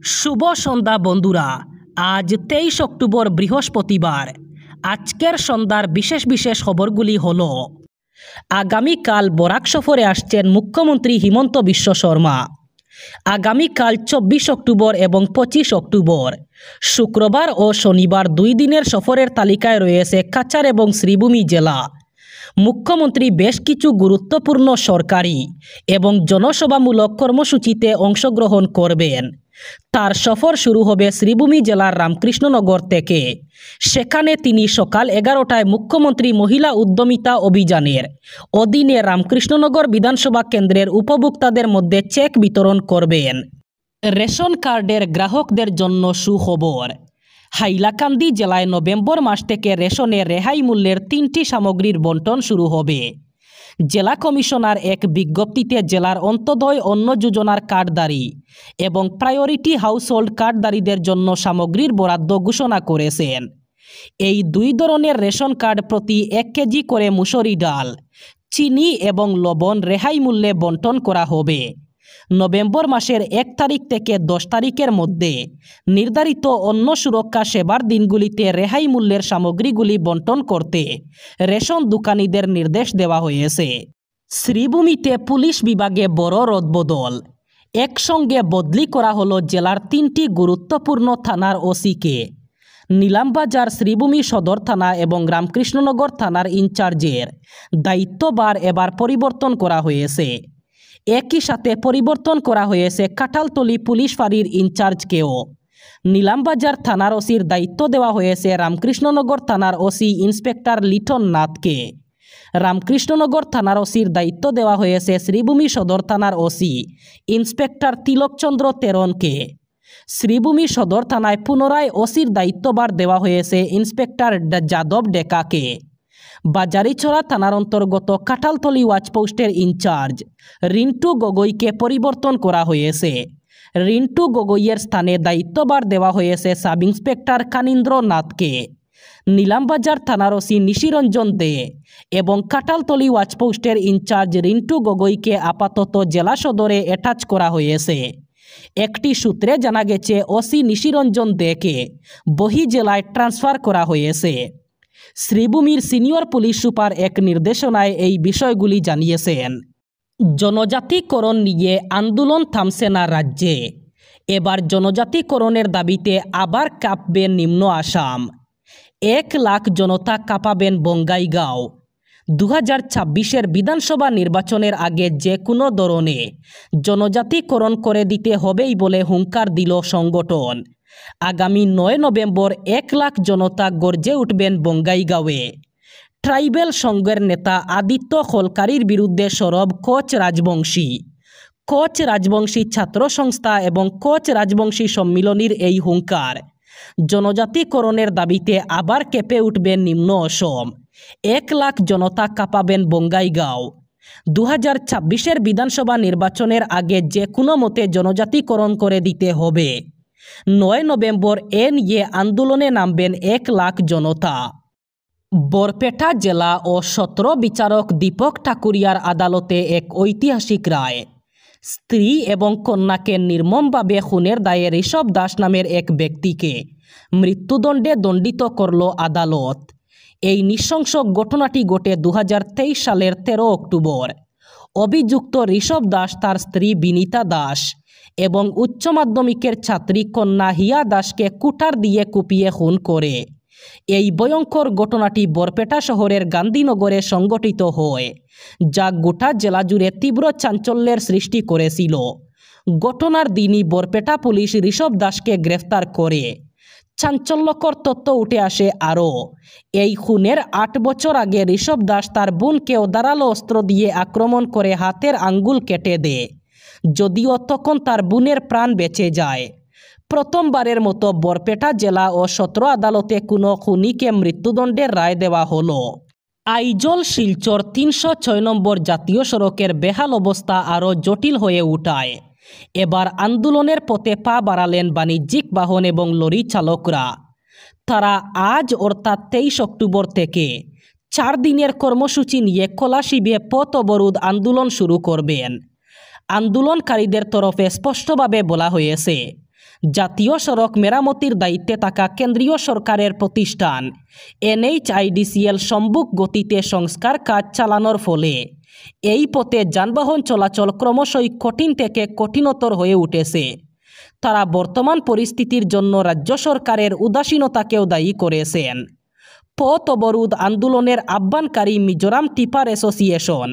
শুভ সন্ধ্যা বন্ধুরা। আজ 23 অক্টোবর বৃহস্পতিবার। আজকের সন্ধ্যার বিশেষ বিশেষ খবরগুলি হলো: আগামীকাল বরাক সফরে আসছেন মুখ্যমন্ত্রী হিমন্ত বিশ্ব শর্মা। আগামীকাল 24 অক্টোবর এবং 25 অক্টোবর শুক্রবার ও শনিবার 2 দিনের সফরের তালিকায় রয়েছে কাছাড় এবং শ্রীভূমি জেলা। মুখ্যমন্ত্রী বেশ কিছু গুরুত্বপূর্ণ সরকারি এবং জনসভামূলক কর্মসূচিতে অংশগ্রহণ করবেন। তার সফর শুরু হবে শ্রীভূমি জেলার রামকৃষ্ণনগর থেকে। সেখানে তিনি সকাল 11টায় মুখ্যমন্ত্রী মহিলা উদ্যমিতা অভিযানের অধীনে রামকৃষ্ণনগর বিধানসভা কেন্দ্রের উপভোক্তাদের মধ্যে চেক বিতরণ করবেন। রেশন কার্ডের গ্রাহকদের জন্য সুখবর। হাইলাকান্দি জেলায় নভেম্বর মাস থেকে রেশনে রেহাই মূল্যের 3টি সামগ্রীর বণ্টন শুরু হবে। জেলা কমিশনার এক বিজ্ঞপ্তিতে জেলার অন্তোদয় অন্ন যোজনার কার্ডধারী এবং প্রায়োরিটি হাউসহোল্ড কার্ডধারীদের জন্য সামগ্রীর বরাদ্দ ঘোষণা করেছেন। এই 2 ধরনের রেশন কার্ড প্রতি 1 কেজি করে মুসুরি ডাল, চিনি এবং লবণ রেহাই মূল্যে বণ্টন করা হবে। নভেম্বর মাসের 1 তারিখ থেকে 10 তারিখের মধ্যে নির্ধারিত অন্ন সুরক্ষা সেবার দিনগুলিতে রেহাই মূল্যের সামগ্রীগুলি বণ্টন করতে রেশন দোকানিদের নির্দেশ দেওয়া হয়েছে। শ্রীভূমিতে পুলিশ বিভাগে বড় রদবদল। একসঙ্গে বদলি করা হলো জেলার 3টি গুরুত্বপূর্ণ থানার ওসিকে। নীলামবাজার, শ্রীভূমি সদর থানা এবং রামকৃষ্ণনগর থানার ইনচার্জের দায়িত্বভার এবার পরিবর্তন করা হয়েছে। একই সাথে পরিবর্তন করা হয়েছে কাঁঠালতলী পুলিশ ফাঁড়ির ইনচার্জকেও। নীলামবাজার থানার ওসির দায়িত্ব দেওয়া হয়েছে রামকৃষ্ণনগর থানার ওসি ইন্সপেক্টর লিটন নাথকে। রামকৃষ্ণনগর থানার ওসির দায়িত্ব দেওয়া হয়েছে শ্রীভূমি সদর থানার ওসি ইন্সপেক্টর তিলকচন্দ্র তেরনকে। শ্রীভূমি সদর থানায় পুনরায় ওসির দায়িত্বভার দেওয়া হয়েছে ইন্সপেক্টর যাদব ডেকাকে। বাজারিছড়া থানার অন্তর্গত কাঁঠালতলী ওয়াচপোস্টের ইনচার্জ রিন্টু গগৈকে পরিবর্তন করা হয়েছে। রিন্টু গগৈয়ের স্থানে দায়িত্বভার দেওয়া হয়েছে সাব ইন্সপেক্টর কানীন্দ্র নাথকে। নীলামবাজার থানার ওসি নিশিরঞ্জন দে এবং কাঁঠালতলী ওয়াচপোস্টের ইনচার্জ রিন্টু গগৈকে আপাতত জেলা সদরে অ্যাটাচ করা হয়েছে। একটি সূত্রে জানা গেছে ওসি নিশিরঞ্জন দেকে বহি জেলায় ট্রান্সফার করা হয়েছে। শ্রীভূমির সিনিয়র পুলিশ সুপার এক নির্দেশনায় এই বিষয়গুলি জানিয়েছেন। জনজাতিকরণ নিয়ে আন্দোলন থামছে না রাজ্যে। এবার জনজাতিকরণের দাবিতে আবার কাঁপবে নিম্ন আসাম। 1 লাখ জনতা কাঁপাবেন বঙ্গাইগাঁও। 2026-এর বিধানসভা নির্বাচনের আগে যে কোনো ধরনে জনজাতিকরণ করে দিতে হবেই বলে হুঙ্কার দিল সংগঠন। আগামী 9 নভেম্বর 1 লাখ জনতা গর্জে উঠবেন বঙ্গাইগাঁওয়ে। ট্রাইবেল সংঘের নেতা আদিত্য খলকারির বিরুদ্ধে সরব কোচ রাজবংশী। কোচ রাজবংশী ছাত্র সংস্থা এবং কোচ রাজবংশী সম্মিলনীর এই হুঙ্কার। জনজাতিকরণের দাবিতে আবার কেঁপে উঠবেন নিম্ন অসম। 1 লাখ জনতা কাঁপাবেন বঙ্গাইগাঁও। 2026-এর বিধানসভা নির্বাচনের আগে যে কোনো মতে জনজাতিকরণ করে দিতে হবে। 9 নভেম্বর এ নিয়ে আন্দোলনে নামবেন 1 লাখ জনতা। বরপেটা জেলা ও সত্র বিচারক দীপক ঠাকুরিয়ার আদালতে এক ঐতিহাসিক রায়। স্ত্রী এবং কন্যাকে নির্মমভাবে খুনের দায়ে ঋষভ দাস নামের এক ব্যক্তিকে মৃত্যুদণ্ডে দণ্ডিত করল আদালত। এই নৃশংস ঘটনাটি ঘটে 2023 সালের 13 অক্টোবর। অভিযুক্ত ঋষভ দাস তার স্ত্রী বিনীতা দাস এবং উচ্চ মাধ্যমিকের ছাত্রী কন্যা হিয়া দাসকে কুঠার দিয়ে কুপিয়ে খুন করে। এই ভয়ঙ্কর ঘটনাটি বরপেটা শহরের গান্ধীনগরে সংঘটিত হয়, যা গোটা জেলা জুড়ে তীব্র চাঞ্চল্যের সৃষ্টি করেছিল। ঘটনার দিনই বরপেটা পুলিশ ঋষভ দাসকে গ্রেফতার করে। চাঞ্চল্যকর তথ্য উঠে আসে আরও। এই খুনের 8 বছর আগে ঋষভ দাস তার বোনকেও ধারালো অস্ত্র দিয়ে আক্রমণ করে হাতের আঙ্গুল কেটে দেয়, যদিও তখন তার বোনের প্রাণ বেঁচে যায়। প্রথমবারের মতো বরপেটা জেলা ও সত্র আদালতে কোনো খুনিকে মৃত্যুদণ্ডের রায় দেওয়া হলো। আইজল শিলচর 306 নম্বর জাতীয় সড়কের বেহাল অবস্থা আরও জটিল হয়ে উঠায় এবার আন্দোলনের পথে পা বাড়ালেন বাণিজ্যিক বাহন এবং লরি চালকরা। তারা আজ অর্থাৎ 23 অক্টোবর থেকে 4 দিনের কর্মসূচি নিয়ে কলাশিবে পথ অবরোধ আন্দোলন শুরু করবেন। আন্দোলনকারীদের তরফে স্পষ্টভাবে বলা হয়েছে জাতীয় সড়ক মেরামতির দায়িত্বে থাকা কেন্দ্রীয় সরকারের প্রতিষ্ঠান NHIDCL সম্মুখ গতিতে সংস্কার কাজ চালানোর ফলে এই পথে যানবাহন চলাচল ক্রমশই কঠিন থেকে কঠিনতর হয়ে উঠেছে। তারা বর্তমান পরিস্থিতির জন্য রাজ্য সরকারের উদাসীনতাকেও দায়ী করেছেন। পথ অবরোধ আন্দোলনের আহ্বানকারী মিজোরাম টিপার অ্যাসোসিয়েশন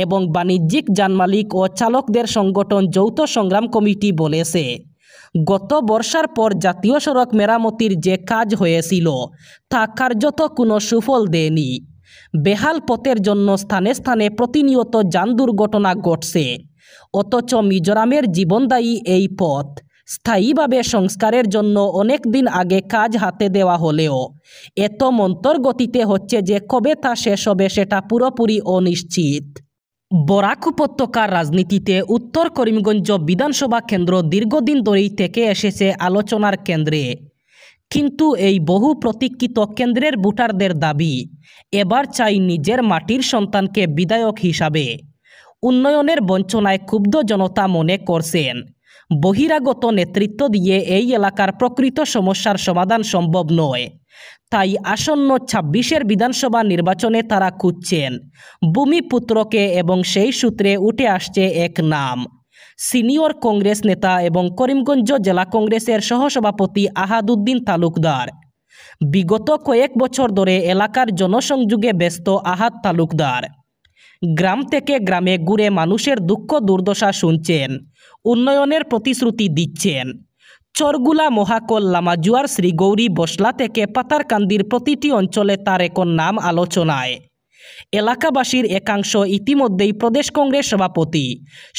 এবং বাণিজ্যিক যানমালিক ও চালকদের সংগঠন যৌথ সংগ্রাম কমিটি বলেছে, গত বর্ষার পর জাতীয় সড়ক মেরামতির যে কাজ হয়েছিল তা কার্যত কোনো সুফল দেয়নি। বেহাল পথের জন্য স্থানে স্থানে প্রতিনিয়ত যান দুর্ঘটনা ঘটছে, অথচ মিজোরামের জীবনদায়ী এই পথ স্থায়ীভাবে সংস্কারের জন্য অনেক দিন আগে কাজ হাতে দেওয়া হলেও এত মন্তর গতিতে হচ্ছে যে কবে তা শেষ হবে সেটা পুরোপুরি অনিশ্চিত। বরাক উপত্যকার রাজনীতিতে উত্তর করিমগঞ্জ বিধানসভা কেন্দ্র দীর্ঘদিন ধরেই থেকে এসেছে আলোচনার কেন্দ্রে, কিন্তু এই বহু প্রতীক্ষিত কেন্দ্রের ভোটারদের দাবি এবার চাই নিজের মাটির সন্তানকে বিধায়ক হিসাবে। উন্নয়নের বঞ্চনায় ক্ষুব্ধ জনতা মনে করছেন বহিরাগত নেতৃত্ব দিয়ে এই এলাকার প্রকৃত সমস্যার সমাধান সম্ভব নয়। তাই আসন্ন ২৬-এর বিধানসভা নির্বাচনে তারা খুঁজছেন ভূমিপুত্রকে এবং সেই সূত্রে উঠে আসছে এক নাম, সিনিয়র কংগ্রেস নেতা এবং করিমগঞ্জ জেলা কংগ্রেসের সহসভাপতি আহাদউদ্দিন তালুকদার। বিগত কয়েক বছর ধরে এলাকার জনসংযোগে ব্যস্ত আহাদ তালুকদার গ্রাম থেকে গ্রামে ঘুরে মানুষের দুঃখ দুর্দশা শুনছেন, উন্নয়নের প্রতিশ্রুতি দিচ্ছেন। চরগুলা, মহাকল, লামাজুয়ার, শ্রীগৌরী, বসলা থেকে পাতারকান্দির প্রতিটি অঞ্চলে তার এখন নাম আলোচনায়। এলাকাবাসীর একাংশ ইতিমধ্যেই প্রদেশ কংগ্রেস সভাপতি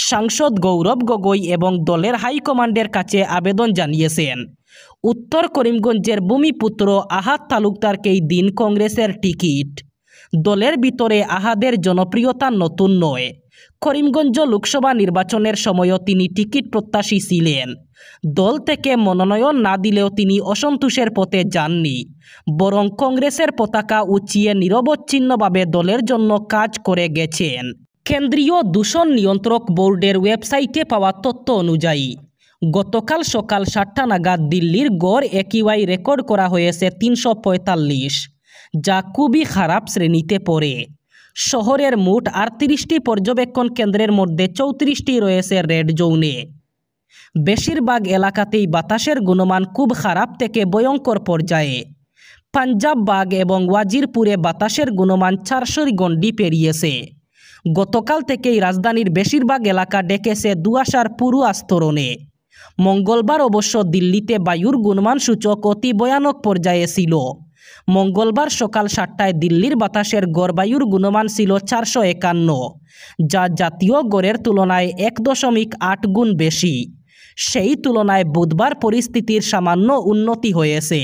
সাংসদ গৌরব গগৈ এবং দলের হাইকমান্ডের কাছে আবেদন জানিয়েছেন উত্তর করিমগঞ্জের ভূমিপুত্র আহাদ তালুকদারকেই দিন কংগ্রেসের টিকিট। দলের ভিতরে আহাদের জনপ্রিয়তা নতুন নয়। করিমগঞ্জ লোকসভা নির্বাচনের সময়ও তিনি টিকিট প্রত্যাশী ছিলেন। দল থেকে মনোনয়ন না দিলেও তিনি অসন্তোষের পথে যাননি, বরং কংগ্রেসের পতাকা উঁচিয়ে নিরবচ্ছিন্নভাবে দলের জন্য কাজ করে গেছেন। কেন্দ্রীয় দূষণ নিয়ন্ত্রক বোর্ডের ওয়েবসাইটে পাওয়া তথ্য অনুযায়ী গতকাল সকাল ৭টা নাগাদ দিল্লির গড় AQI রেকর্ড করা হয়েছে ৩৪৫, যা খুবই খারাপ শ্রেণীতে পড়ে। শহরের মোট ৩৮টি পর্যবেক্ষণ কেন্দ্রের মধ্যে ৩৪টি রয়েছে রেড জোনে। বেশিরভাগ এলাকাতেই বাতাসের গুণমান খুব খারাপ থেকে ভয়ঙ্কর পর্যায়ে। পাঞ্জাব বাগ এবং ওয়াজিরপুরে বাতাসের গুণমান ৪০০ গণ্ডি পেরিয়েছে। গতকাল থেকেই রাজধানীর বেশিরভাগ এলাকা ডেকেছে দুয়াশার পুরু আস্তরণে। মঙ্গলবার অবশ্য দিল্লিতে বায়ুর গুণমান সূচক অতি ভয়ানক পর্যায়ে ছিল। মঙ্গলবার সকাল ৭টায় দিল্লির বাতাসের গড় বায়ুর গুণমান ছিল ৪৫১, যা জাতীয় গড়ের তুলনায় ১.৮ গুণ বেশি। সেই তুলনায় বুধবার পরিস্থিতির সামান্য উন্নতি হয়েছে।